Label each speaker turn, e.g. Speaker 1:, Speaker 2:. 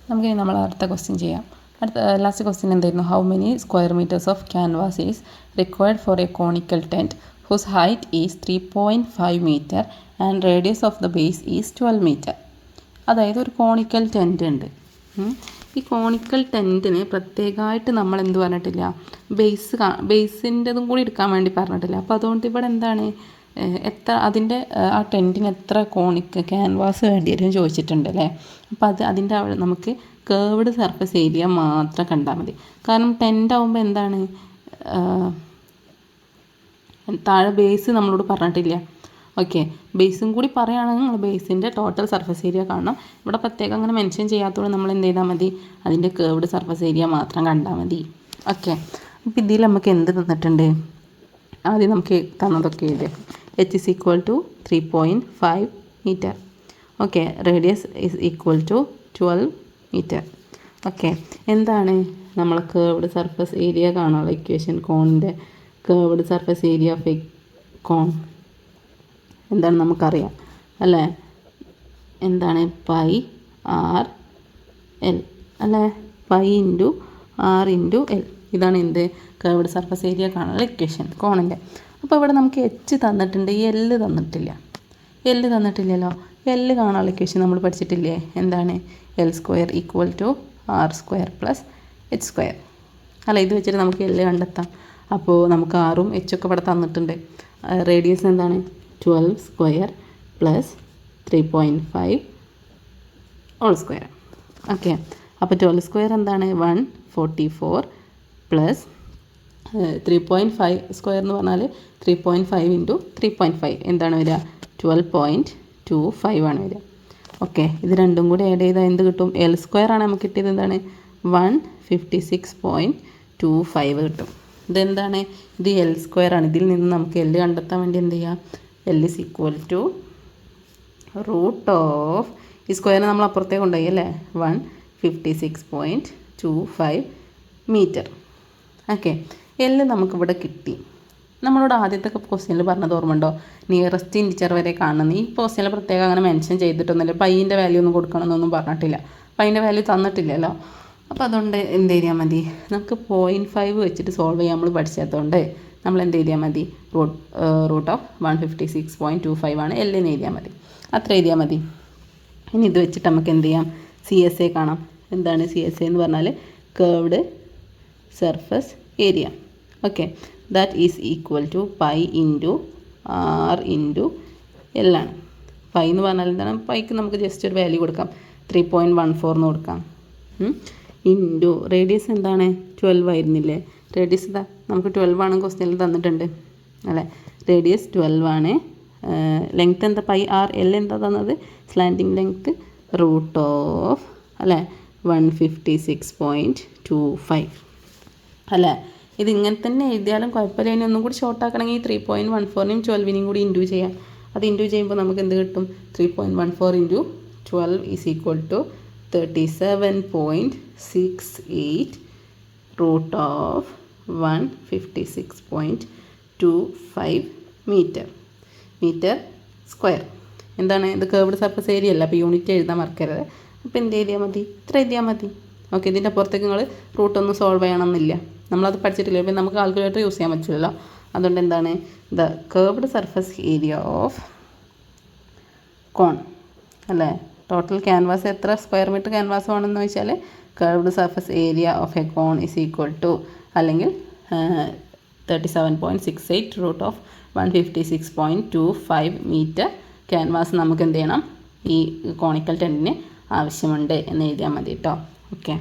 Speaker 1: നമുക്കിനി നമ്മൾ അടുത്ത ക്വസ്റ്റ്യൻ ചെയ്യാം. ലാസ്റ്റ് ക്വസ്റ്റ്യൻ എന്തായിരുന്നു? How many square metres of canvas is required for a conical tent whose height is 3.5 metre and radius of the base is 12 metre. അതായത് ഒരു conical tent ഉണ്ട്. ഈ conical ടെൻറ്റിന് പ്രത്യേകമായിട്ട് നമ്മൾ എന്ത് പറഞ്ഞിട്ടില്ല, ബേസിൻ്റെതും കൂടി എടുക്കാൻ വേണ്ടി പറഞ്ഞിട്ടില്ല. അപ്പോൾ അതുകൊണ്ട് ഇവിടെ എന്താണ്, എത്ര അതിൻ്റെ ആ ടെൻറ്റിന് എത്ര ക്യാൻവാസ് വേണ്ടി വരും ചോദിച്ചിട്ടുണ്ട് അല്ലേ. അപ്പോൾ അതിൻ്റെ അവിടെ നമുക്ക് കേർവ്ഡ് സർഫസ് ഏരിയ മാത്രം കണ്ടാൽ മതി. കാരണം ടെൻ്റ് ആകുമ്പോൾ എന്താണ്, താഴെ ബേസ് നമ്മളോട് പറഞ്ഞിട്ടില്ല. ഓക്കെ, ബേസും കൂടി പറയുകയാണെങ്കിൽ നിങ്ങൾ ബേസിൻ്റെ ടോട്ടൽ സർഫസ് ഏരിയ കാണണം. ഇവിടെ പ്രത്യേകം അങ്ങനെ മെൻഷൻ ചെയ്യാത്തതുകൊണ്ട് നമ്മൾ എന്ത് ചെയ്താൽ മതി, അതിൻ്റെ കേർവ്ഡ് സർഫസ് ഏരിയ മാത്രം കണ്ടാൽ മതി. ഓക്കെ, അപ്പോൾ ഇതിൽ നമുക്ക് എന്ത് തന്നിട്ടുണ്ട്? ആദ്യം നമുക്ക് തന്നതൊക്കെ എഴുതി. h is equal to 3.5 meter. Okay, radius is equal to 12 meter. Okay, എന്താണ് നമ്മൾ കേർവ്ഡ് സർഫസ് ഏരിയ കാണാനുള്ള ഇക്വേഷൻ? കോണിൻ്റെ curved surface area of a cone എന്താണ് നമുക്കറിയാം അല്ലേ. എന്താണ്? പൈ ആർ എൽ അല്ലേ, pi into R into L. ഇതാണ് എന്ത്, കേർവ്ഡ് സർഫസ് ഏരിയ കാണാനുള്ള ഇക്വേഷൻ കോണിൻ്റെ. അപ്പോൾ ഇവിടെ നമുക്ക് എച്ച് തന്നിട്ടുണ്ട്, എല്ല് തന്നിട്ടില്ല. എല്ല് തന്നിട്ടില്ലല്ലോ. എല്ല് കാണാനുള്ള ഇക്വേഷൻ നമ്മൾ പഠിച്ചിട്ടില്ലേ? എന്താണ്? L square equal to R square plus H square അല്ല. ഇത് വെച്ചിട്ട് നമുക്ക് എല്ല് കണ്ടെത്താം. അപ്പോൾ നമുക്ക് ആറും എച്ചൊക്കെ ഇവിടെ തന്നിട്ടുണ്ട്. റേഡിയസ് എന്താണ്? 12 square plus 3.5 whole square. Okay, അപ്പോൾ 12 സ്ക്വയർ എന്താണ്? 144 പ്ലസ് 3.5 സ്ക്വയർ എന്ന് പറഞ്ഞാൽ 3.5 ഇൻറ്റു 3.5 എന്താണ് വരിക? 12.25 ആണ് വരിക. ഓക്കെ, ഇത് രണ്ടും കൂടി ആഡ് ചെയ്താൽ എന്ത് കിട്ടും? എൽ സ്ക്വയർ ആണ് നമുക്ക് കിട്ടിയത്. എന്താണ്? 156.25 കിട്ടും. ഇതെന്താണ്? ഇത് എൽ സ്ക്വയർ ആണ്. ഇതിൽ നിന്ന് നമുക്ക് എൽ കണ്ടെത്താൻ വേണ്ടി എന്ത് ചെയ്യാം? L is equal to root of ഈ സ്ക്വയറിനെ നമ്മൾ അപ്പുറത്തേക്ക് കൊണ്ടുപോയി അല്ലേ, 156.25 മീറ്റർ. ഓക്കെ, എല്ല് നമുക്കിവിടെ കിട്ടി. നമ്മളോട് ആദ്യത്തെ ക്വസ്റ്റ്യനിൽ പറഞ്ഞത് ഓർമ്മയുണ്ടോ? നിയറസ്റ്റ് ഇൻഡിജർ വരെ കാണുന്നത്. ഈ ക്വസ്റ്റ്യനിൽ പ്രത്യേകം അങ്ങനെ മെൻഷൻ ചെയ്തിട്ടൊന്നുമില്ല. പൈൻ്റെ വാല്യൂ ഒന്നും കൊടുക്കണമെന്നൊന്നും പറഞ്ഞിട്ടില്ല. പൈൻ്റെ വാല്യൂ തന്നിട്ടില്ലല്ലോ. അപ്പോൾ അതുകൊണ്ട് എന്ത് ചെയ്താൽ മതി, നമുക്ക് 0.5 വെച്ചിട്ട് സോൾവ് ചെയ്യാൻ നമ്മൾ പഠിച്ചതുകൊണ്ട് നമ്മൾ എന്ത് എഴുതിയാൽ മതി? റൂട്ട് ഓഫ് 156.25 ആണ് എല്ലിന് എഴുതിയാൽ മതി. അത്ര എഴുതിയാൽ മതി. ഇനി ഇത് വെച്ചിട്ട് നമുക്ക് എന്ത് ചെയ്യാം? CSA കാണാം. എന്താണ് CSA എന്ന് പറഞ്ഞാൽ? Curved surface area. Okay, that is equal to pi into R into L ആണ്. പൈ എന്ന് പറഞ്ഞാൽ എന്താണ്? പൈക്ക് നമുക്ക് ജസ്റ്റ് ഒരു വാല്യൂ കൊടുക്കാം, 3.14 എന്ന് കൊടുക്കാം. ഇൻറ്റു റേഡിയസ് എന്താണ്? 12 ആയിരുന്നില്ലേ? റേഡിയസ് ഇതാ നമുക്ക് 12 ആണ് ക്വസ്റ്റ്യനിൽ തന്നിട്ടുണ്ട് അല്ലേ. റേഡിയസ് 12 ആണ്. ലെങ്ത്ത് എന്താ? Pi R. എൽ എന്താ തന്നത്? സ്ലാൻഡിങ് ലെങ്ത്ത് റൂട്ട് ഓഫ് അല്ലേ 156.25 അല്ലേ. ഇതിങ്ങനെ തന്നെ എഴുതിയാലും കുഴപ്പമില്ല. ഇനി ഒന്നും കൂടി ഷോർട്ട് ആക്കണമെങ്കിൽ 3.14നെയും 12നെയും കൂടി ഇൻറ്റു ചെയ്യാം. അത് ഇൻറ്റു ചെയ്യുമ്പോൾ നമുക്ക് എന്ത് കിട്ടും? 3.14 into 12 is equal to 37.68 root of 156.25 metre square. എന്താണ്? ഇത് കേർവ്ഡ് സർഫസ് ഏരിയ അല്ല. അപ്പോൾ യൂണിറ്റ് എഴുതാൻ മറക്കരുത്. അപ്പോൾ എന്ത് എഴുതിയാൽ മതി? ഇത്ര എഴുതിയാൽ മതി. ഓക്കെ, ഇതിൻ്റെ പുറത്തേക്ക് നിങ്ങൾ റൂട്ടൊന്നും സോൾവ് ചെയ്യണമെന്നില്ല. നമ്മളത് പഠിച്ചിട്ടില്ല. അപ്പോൾ നമുക്ക് കാൽക്കുലേറ്റർ യൂസ് ചെയ്യാൻ പറ്റില്ലല്ലോ. അതുകൊണ്ട് എന്താണ്? The curved surface area of cone അല്ലേ. ടോട്ടൽ ക്യാൻവാസ് എത്ര സ്ക്വയർ മീറ്റർ ക്യാൻവാസ് വേണമെന്ന് വെച്ചാൽ curved surface area of a cone is equal to അല്ലെങ്കിൽ 37.68 റൂട്ട് ഓഫ് 156.25 മീറ്റർ ക്യാൻവാസ് നമുക്ക് എന്ത് ചെയ്യണം? ഈ കോണിക്കൽ ടെൻറ്റിന് ആവശ്യമുണ്ട് എന്ന് എഴുതിയാൽ മതി കേട്ടോ. ഓക്കെ.